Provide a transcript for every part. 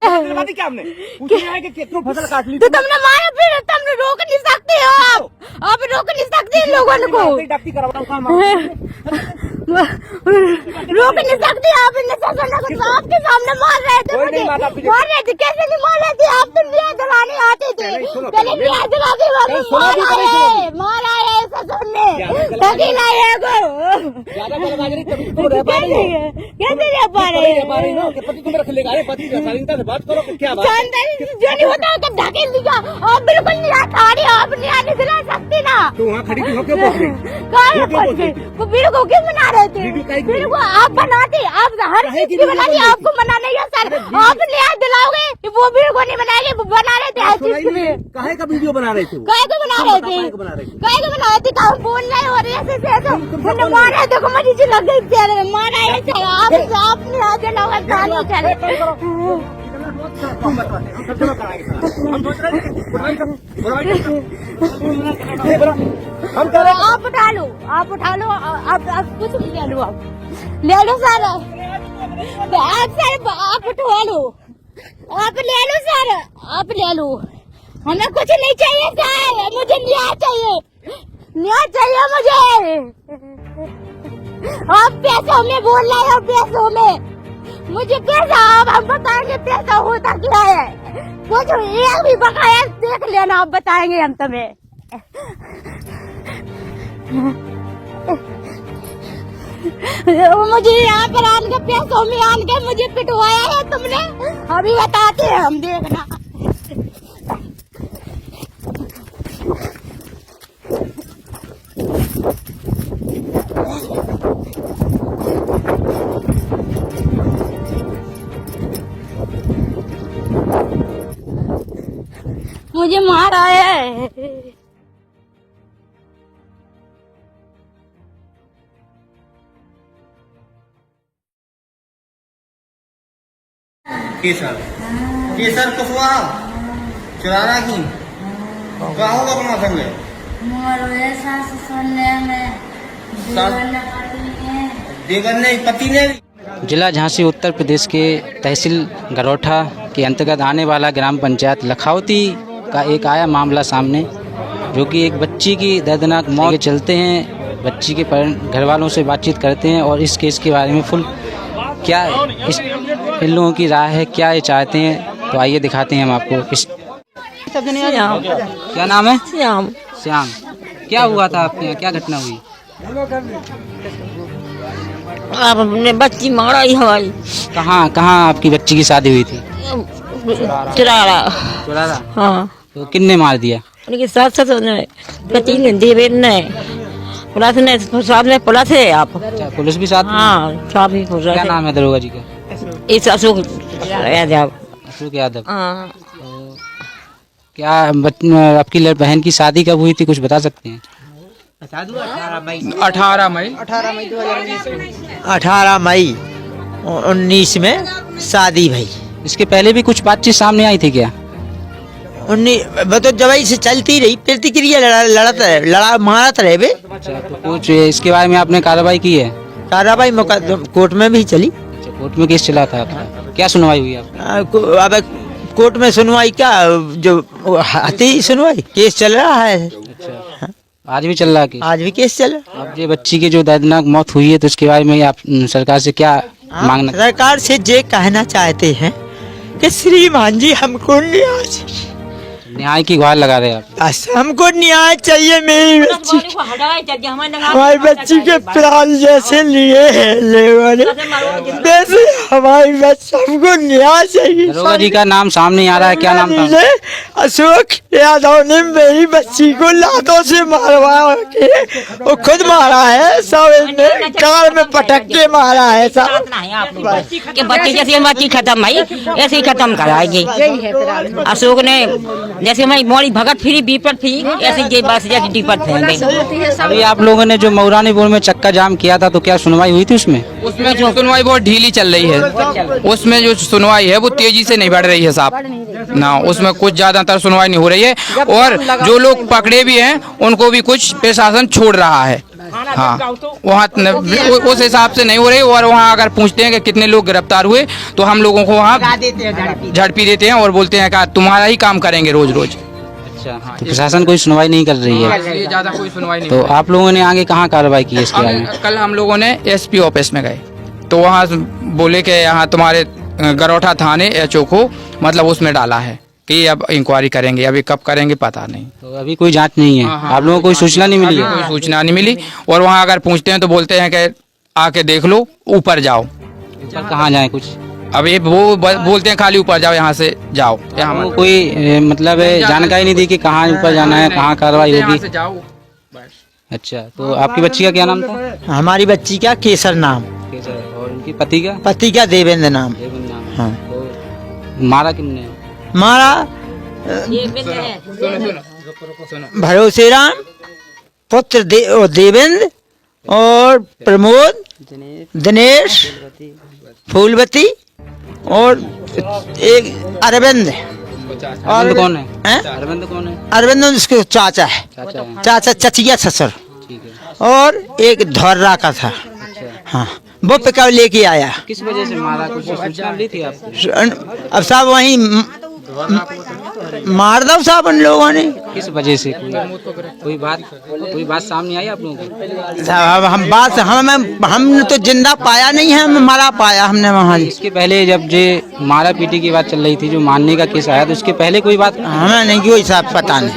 क्या हमने है कि कितनों फसल काट ली तो तुमने मारा, फिर तुम रोक नहीं सकते हो, आप रोक नहीं सकते इन लोगों को, रोक नहीं सकते आप। आपके सामने मार रहे थे, मुझे मार रहे थे, कैसे नहीं मार रहे थे आप? तो न्याय दिलाने आते थे, पहले न्याय दिला के मार आए ससुर ने, धकेल आए कैसे रह पा रहे हैं? पति तुम्हें रख लेगा, पति से बात करो, क्या बात जो नहीं होता तो धकेल दिया। आप बिल्कुल न्याय खा रहे, आप न्याय नहीं दिला सकते ना। तो वहाँ खड़ी थी, क्यों बोल रही? वो वीडियो को क्यों बना रहे थे? वीडियो को आप बनाते, आप हर चीज की बनाती, आपको मना नहीं है सर। आप न्याय दिलाओगे, वो वीडियो को नहीं बनाएंगे, वो बना रहे थे हर चीज के लिए। काहे का वीडियो बना रहे थे? काहे को बना रहे थे? काहे को बना रहे थे? काम बोल रहे हो रहे ऐसे ऐसे मैंने मारा, देखो मुझे जो लग गई चेहरे में, मारा ऐसे आपने आगे लोग ताली चले। आप उठा लो, आप उठा लो, आप कुछ भी ले लो, आप ले लो सर, आप सर आप उठवा लो, आप ले लो सर, आप ले लो। हमें कुछ नहीं चाहिए सर, मुझे न्याय चाहिए, न्याय चाहिए मुझे। आप पैसों में बोल रहे हो, पैसों में मुझे पैसा, अब हम बताएंगे पैसा होता क्या है। कुछ एक भी बकाया देख लेना, आप बताएंगे हम तुम्हें। मुझे यहाँ पर आन के पैसों में आन के मुझे पिटवाया है तुमने, अभी बताते हैं हम, देखना। मुझे मारा है। केसर कुशवाहा चुराना की कहाँ होगा अपना संग देवर ने पति ने। जिला झांसी उत्तर प्रदेश के तहसील गरोठा के अंतर्गत आने वाला ग्राम पंचायत लखावती का एक आया मामला सामने, जो कि एक बच्ची की दर्दनाक मौत के चलते हैं। बच्ची के घर वालों से बातचीत करते हैं और इस केस के बारे में फुल क्या इन लोगों की राय है, क्या ये चाहते हैं, तो आइए दिखाते हैं हम आपको। इस क्या नाम है? श्याम। श्याम, क्या हुआ था आपके यहाँ, क्या घटना हुई? आप अपने बच्ची मारा ही हमारी। कहाँ आपकी बच्ची की शादी हुई थी? चुरारा। हाँ। तो किन्ने मार दिया? उनके साथ ससुर ने, पति ने, देवर ने, पुलिस ने, साथ में पुलिस है। आप पुलिस भी साथ? हाँ, साथ ही पुलिस। क्या नाम है दरोगा जी का? इस अशोक यादव। अशोक यादव। हाँ। तो क्या आपकी बहन की शादी कब हुई थी, कुछ बता सकते हैं? 18 मई 19 में शादी भाई। इसके पहले भी कुछ बातचीत सामने आई थी क्या? 19 तो जवाई से चलती रही, प्रतिक्रिया लड़ा मारत रहे बे। अच्छा, तो कुछ इसके बारे में आपने कार्रवाई की है? कार्रवाई कोर्ट में भी चली। अच्छा, कोर्ट में केस चला था आपका, क्या सुनवाई हुई आपकी? अब कोर्ट में सुनवाई क्या, जो आती सुनवाई, केस चल रहा है। अच्छा, आज भी चल रहा है? आज भी केस चल रहा है। अब ये बच्ची की जो दर्दनाक मौत हुई है, तो इसके बारे में आप सरकार से क्या मांगना? सरकार से ये कहना चाहते हैं कि श्रीमान जी हमको न्याय की गुहार लगा रहे आप? हमको न्याय चाहिए। मेरी बच्ची, हमारी बच्ची के प्राण जैसे लिए हैं वैसे हमारी बच्ची, हमको न्याय चाहिए। दरोगा जी का नाम सामने आ रहा है, क्या नाम था? अशोक यादव ने मेरी बच्ची को लातों से मारवा के वो खुद मारा है, सब ने कार में पटक के मारा है सब। बच्ची जैसे बच्ची खत्म भाई, ऐसे ही खत्म कराएगी। अशोक ने जैसे हमारी मोड़ी भगत फ्री बीपट थी, ऐसे ये बस जैसे डीपट थे। अभी आप लोगों ने जो मऊरानी बोर्ड में चक्का जाम किया था, तो क्या सुनवाई हुई थी उसमें? उसमें जो सुनवाई बहुत ढीली चल रही है, उसमें जो सुनवाई है वो तेजी से नहीं बढ़ रही है साहब ना, उसमें कुछ ज्यादातर सुनवाई नहीं हो रही है। और जो लोग पकड़े भी हैं उनको भी कुछ प्रशासन छोड़ रहा है। हाँ वहाँ उस हिसाब से नहीं हो रही। और वहाँ अगर पूछते हैं कि कितने लोग गिरफ्तार हुए तो हम लोगों को वहाँ झड़पी देते हैं और बोलते हैं कि तुम्हारा ही काम करेंगे रोज रोज। अच्छा, तो प्रशासन कोई सुनवाई नहीं कर रही है? ये ज्यादा कोई सुनवाई नहीं। तो आप लोगों ने आगे कहाँ कार्रवाई की इसके बारे में? कल हम लोगों ने एसपी ऑफिस में गए तो वहाँ बोले कि यहाँ तुम्हारे गरोठा थाने एचओ को मतलब उसमें डाला है कि अब इंक्वायरी करेंगे, अभी कब करेंगे पता नहीं। तो अभी कोई जांच नहीं है? आप लोगों को कोई सूचना नहीं मिली है? कोई सूचना नहीं मिली। और वहाँ अगर पूछते हैं तो बोलते हैं कि आके देख लो, ऊपर जाओ। ऊपर कहाँ जाए कुछ? अब ये वो बोलते हैं खाली ऊपर जाओ, यहाँ से जाओ। यहाँ कोई मतलब जानकारी नहीं दी कि कहाँ ऊपर जाना है, कहाँ कार्रवाई होगी? जाओ। अच्छा, तो आपकी बच्ची का क्या नाम था? हमारी बच्ची का केसर नाम। और उनकी पति का? पति का देवेंद्र नाम। हाँ। तो मारा किसने? मारा भरोसेराम पुत्र देवेंद्र और प्रमोद, दिनेश, फूलवती और एक अरविंद। अरविंद कौन है? अरविंद कौन है? अरविंद उसके चाचा है, चाचा चचिया ससुर। ठीक है। और एक धौर्रा का था। हाँ, वो पिकअप लेके आया। किस वजह से मारा, कुछ सूचना मिली थी आपको? अब साहब वहीं मार दो साहब उन लोगों ने। किस वजह से? कोई बात सामने आई आप लोगों को? साहब हमने तो जिंदा पाया नहीं है, हम मारा पाया हमने वहाँ। इसके पहले जब जे मारा पीटी की बात चल रही थी, जो मारने का केस आया, तो उसके पहले कोई बात हमें नहीं, कोई साहब पता नहीं।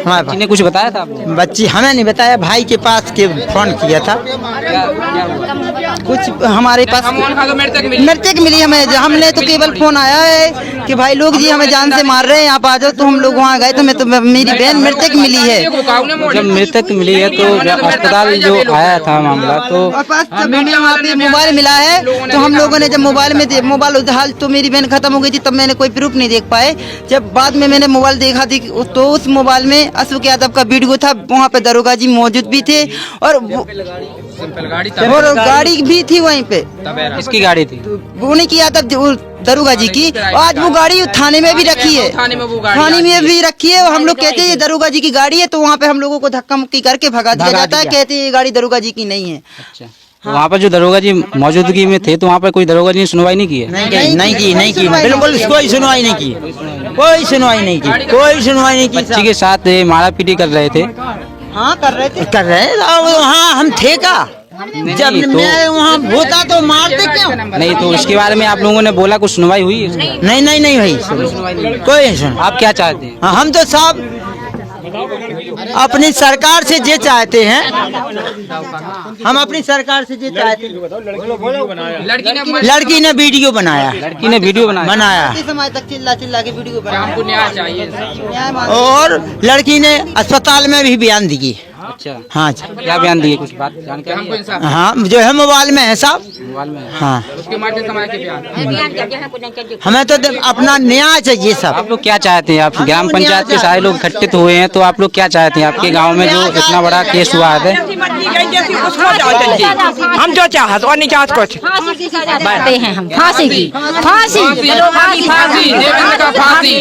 बच्ची ने कुछ बताया था आपको? बच्ची हमें नहीं बताया, भाई के पास के फोन किया था। कुछ हमारे पास मृतक मिली हमें, हमने तो केवल फोन आया है कि भाई लोग जी हमें जान से मार रहे हैं, आप आ जाओ। तो हम लोग वहाँ गए तो मेरी बहन मृतक मिली है। जब मृतक मिली है तो अस्पताल जो आया था मामला, तो वहाँ पे मोबाइल मिला है। तो हम लोगों ने जब मोबाइल हाल तो मेरी बहन खत्म हो गई थी, तब मैंने कोई प्रूफ नहीं देख पाए। जब बाद में मैंने मोबाइल देखा थी तो उस मोबाइल में अशोक यादव का वीडियो था। वहाँ पे दरोगा जी मौजूद भी थे और गाड़ी भी थी वहीं पे। किसकी गाड़ी थी? उन्हीं की यादव दरोगा जी की। आज वो गाड़ी थाने में भी रखी है, थाने में भी रखी है। हम लोग कहते हैं ये दरोगा जी की गाड़ी है, तो वहाँ पे हम लोगों को धक्का मुक्की करके भगा दिया जाता है, कहते हैं ये गाड़ी दरोगा जी की नहीं है। अच्छा, तो वहाँ पर जो दरोगा जी मौजूदगी में थे, तो वहाँ पर कोई दरोगा जी ने सुनवाई नहीं की है? नहीं की बिल्कुल कोई सुनवाई नहीं की, कोई सुनवाई नहीं की। बच्ची के साथ मारा पीटी कर रहे थे? हाँ कर रहे थे। वहाँ हम थे का? जब मैं वहाँ होता तो मारते क्यों? नहीं, तो इसके बारे में आप लोगों ने बोला, कुछ सुनवाई हुई? नहीं भाई, कोई सुन। आप क्या चाहते हैं? हम तो साहब अपनी सरकार से जे चाहते हैं, हम अपनी सरकार से जे चाहते हैं। लड़की ने वीडियो बनाया, समाज तक चिल्ला के वीडियो बनाया और लड़की ने अस्पताल में भी बयान दी। अच्छा, हाँ क्या बयान दिए, कुछ बात जानकारी? हाँ, जो है मोबाइल में है साहब, मोबाइल में। हाँ, उसके माध्यम से हमें तो अपना न्याय चाहिए सब। आप लोग क्या चाहते हैं? आप ग्राम पंचायत के सारे लोग इकट्ठित हुए हैं, तो आप लोग क्या चाहते हैं? आपके गांव में जो इतना बड़ा केस हुआ है, हम जो चाहते और नहीं चाहते कुछ चाहते हैं हम फांसी की, फांसी देवेंद्र का फांसी,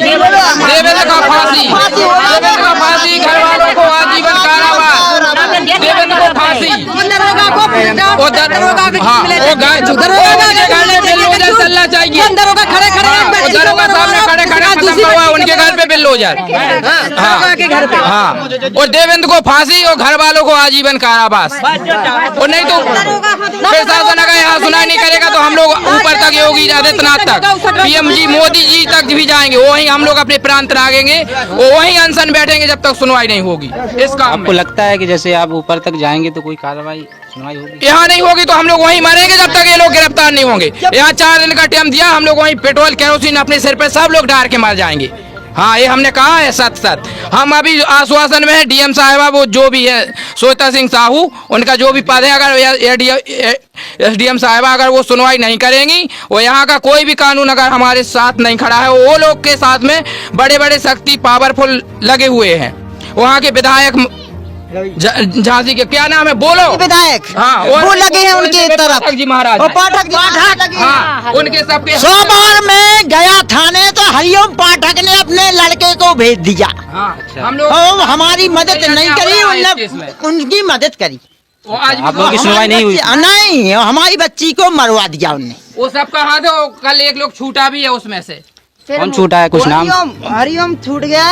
घर वालों को आजीवन कारावास, देवेंद्र को फांसी। उनके घर पे बिल्डोजर, हाँ, और देवेंद्र को फांसी और घर वालों को आजीवन कारावास। और नहीं तो प्रशासन अगर यहाँ सुनाई नहीं करेगा तो हम लोग ऊपर तक, योगी आदित्यनाथ तक, पीएम जी मोदी जी तक भी जाएंगे। वहीं हम लोग अपने प्राण त्यागेंगे, वहीं अनशन बैठेंगे जब तक सुनवाई नहीं होगी। इसका आपको लगता है कि जैसे आप ऊपर तक जाएंगे तो कोई कार्रवाई सुनवाई होगी? यहाँ नहीं होगी तो हम लोग वहीं मरेंगे जब तक ये लोग गिरफ्तार नहीं होंगे। यहाँ 4 दिन का टाइम दिया, हम लोग वहीं पेट्रोल केरोसिन अपने सिर पे सब लोग डाल के मर जाएंगे। हाँ, ये हमने कहा है सच। हम अभी आश्वासन में है, डीएम साहिबा वो जो भी है श्वेता सिंह साहू, उनका जो भी पद है, अगर एसडीएम साहिबा अगर वो सुनवाई नहीं करेंगी, वो यहाँ का कोई भी कानून अगर हमारे साथ नहीं खड़ा है, वो लोग के साथ में बड़े बड़े शक्ति पावरफुल लगे हुए हैं। वहाँ के विधायक झांसी के क्या नाम है, बोलो? विधायक, हाँ, वो लगे हैं उनके तरफ, पाठक जी महाराज, पाठक, हाँ, उनके सबके। सोमवार में गया थाने तो हरिओम पाठक ने अपने लड़के को भेज दिया। हाँ, हम लोग हमारी मदद नहीं करी, उनकी मदद करी। वो आज भी आप लोगों की सुनवाई नहीं हुई? नहीं, हमारी बच्ची को मरवा दिया उनने। वो सब कहा था, कल एक लोग छूटा भी है उसमें से। कौन छूटा है, कुछ नाम? हरिओम छूट गया।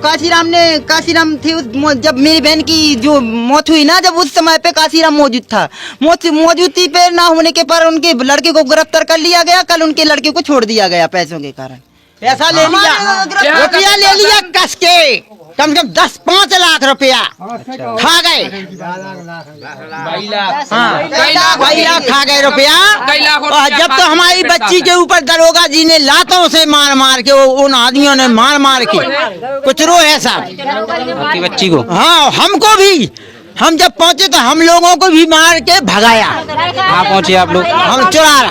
काशीराम थे जब मेरी बहन की जो मौत हुई ना, जब उस समय पे काशीराम मौजूद था। मौजूदगी पे ना होने के पर उनके लड़के को गिरफ्तार कर लिया गया। कल उनके लड़के को छोड़ दिया गया पैसों के कारण। पैसा ले लिया, रुपया ले लिया कस के, कम से कम 10-5 लाख रुपया खा गए। कई लाख खा गए रुपया। और जब तो हमारी बच्ची के ऊपर दरोगा जी ने लातों से मार मार के, उन आदमियों ने मार मार के कुचरो है साहब आपकी बच्ची को? हाँ, हमको भी। हम जब पहुंचे तो हम लोगों को भी मार के भगाया। कहाँ पहुँचे आप लोग? हम चुरारा।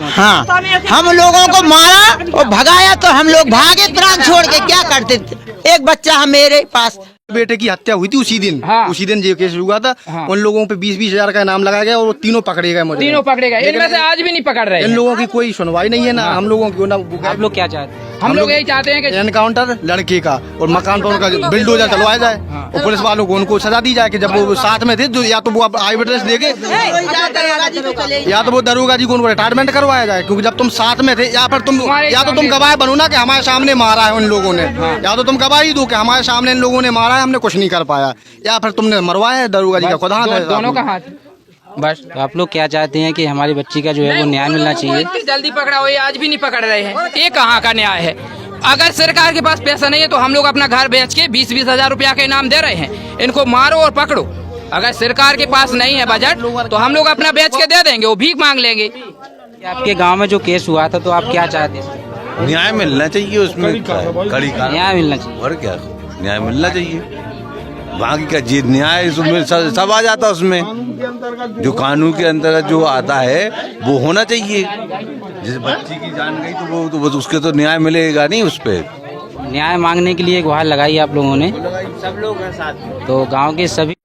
हाँ, हम लोगों को मारा और भगाया तो हम लोग भागे प्राण छोड़ के। क्या करते थे? एक बच्चा है मेरे पास, बेटे की हत्या हुई थी उसी दिन। हाँ। उसी दिन ये केस हुआ था। हाँ। उन लोगों पे 20-20 हजार का इनाम लगाया गया और वो तीनों पकड़े गए। तीनों पकड़े गए, इनमें से आज भी नहीं पकड़ रहे। इन लोगों की कोई सुनवाई नहीं है ना हम लोगों की ना। आप लोग क्या चाहते हैं? हम लोग यही चाहते हैं कि एनकाउंटर लड़के का और मकान पर उनका बिल्डोजर चलवाया जाए और पुलिस वालों को उनको सजा दी जाए कि जब वो साथ में थे तो या तो वो आई विटनेस देके या तो वो दरोगा जी को उनको रिटायरमेंट करवाया जाए। क्योंकि जब तुम साथ में थे या तो तुम गवाह बनो ना कि हमारे सामने मारा है उन लोगों ने, या तो तुम गवाही दो कि हमारे सामने इन लोगों ने मारा है, हमने कुछ नहीं कर पाया, या फिर तुमने मरवाया है। दरोगा जी का खुद हाथ है, दोनों का हाथ। बस तो आप लोग क्या चाहते हैं कि हमारी बच्ची का जो है वो न्याय मिलना चाहिए? जल्दी पकड़ा हो, ये आज भी नहीं पकड़ रहे हैं। ये कहाँ का न्याय है? अगर सरकार के पास पैसा नहीं है तो हम लोग अपना घर बेच के 20-20 हजार रुपया के इनाम दे रहे हैं। इनको मारो और पकड़ो। अगर सरकार के पास नहीं है बजट तो हम लोग अपना बेच के दे देंगे, वो भीख मांग लेंगे। आपके गांव में जो केस हुआ था तो आप क्या चाहते हैं? न्याय मिलना चाहिए उसमें, कड़ी का न्याय मिलना चाहिए। और क्या, न्याय मिलना चाहिए। बाकी का जी न्याय उसमें सब आ जाता है। उसमें जो कानून के अंतर्गत जो आता है वो होना चाहिए। जिस बच्ची की जान गई तो वो उसके तो न्याय मिलेगा नहीं। उस पे न्याय मांगने के लिए गुहार लगाई आप लोगों ने, सब लोग हैं साथ में। तो गांव के सभी